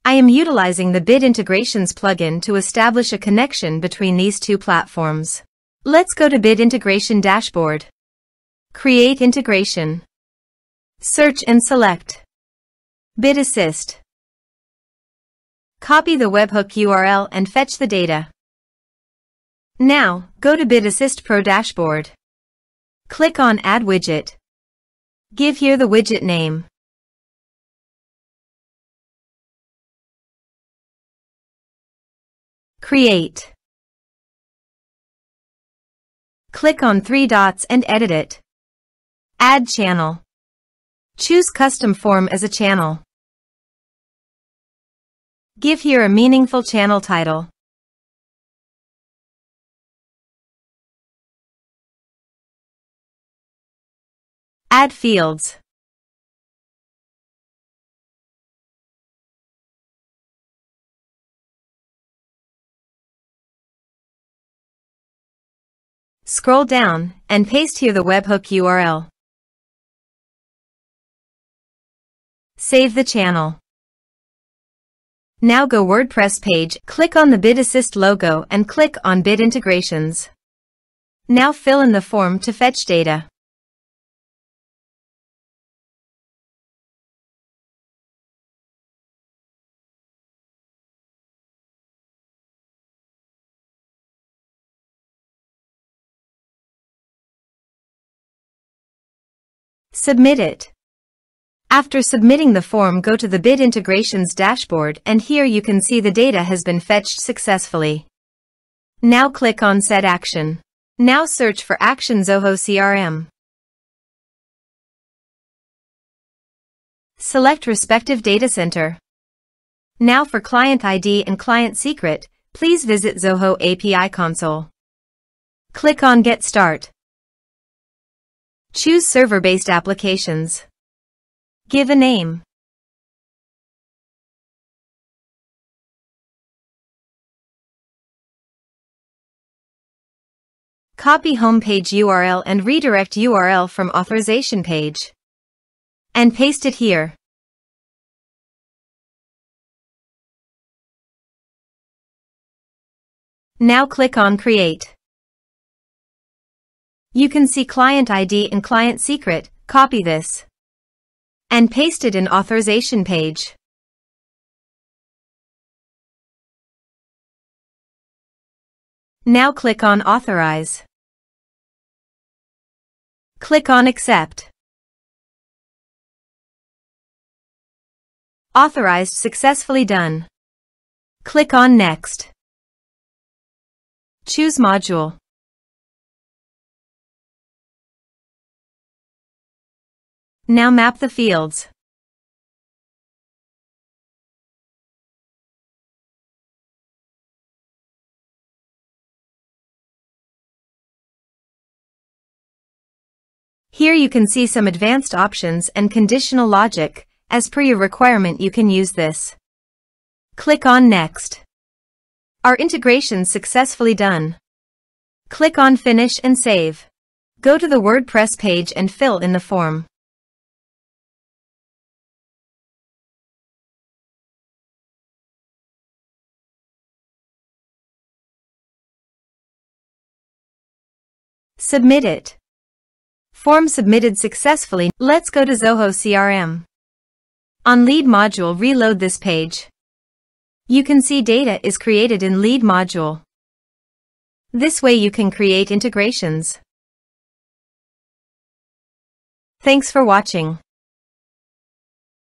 I am utilizing the Bit Integrations plugin to establish a connection between these two platforms. Let's go to Bit Integration Dashboard. Create integration. Search and select Bit Assist. Copy the webhook URL and fetch the data. Now, go to Bit Assist Pro Dashboard. Click on Add Widget. Give here the widget name. Create. Click on three dots and edit it. Add channel. Choose Custom Form as a channel. Give here a meaningful channel title. Add fields. Scroll down and paste here the webhook URL. Save the channel. Now go WordPress page, click on the Bit Assist logo and click on Bit Integrations. Now fill in the form to fetch data. Submit it. After submitting the form, go to the Bit Integrations dashboard and here you can see the data has been fetched successfully. Now click on Set Action. Now search for Action Zoho CRM. Select respective data center. Now for client ID and client secret, please visit Zoho API console. Click on Get Start. Choose server-based applications. Give a name. Copy homepage URL and redirect URL from authorization page. And paste it here. Now click on Create. You can see client ID and client secret. Copy this and paste it in authorization page. Now click on Authorize. Click on Accept. Authorized successfully done. Click on Next. Choose Module. Now map the fields. Here you can see some advanced options and conditional logic. As per your requirement, you can use this. Click on Next. Our integration successfully done. Click on Finish and Save. Go to the WordPress page and fill in the form. Submit it. Form submitted successfully. Let's go to Zoho CRM. On Lead module, reload this page. You can see data is created in Lead module. This way you can create integrations. Thanks for watching.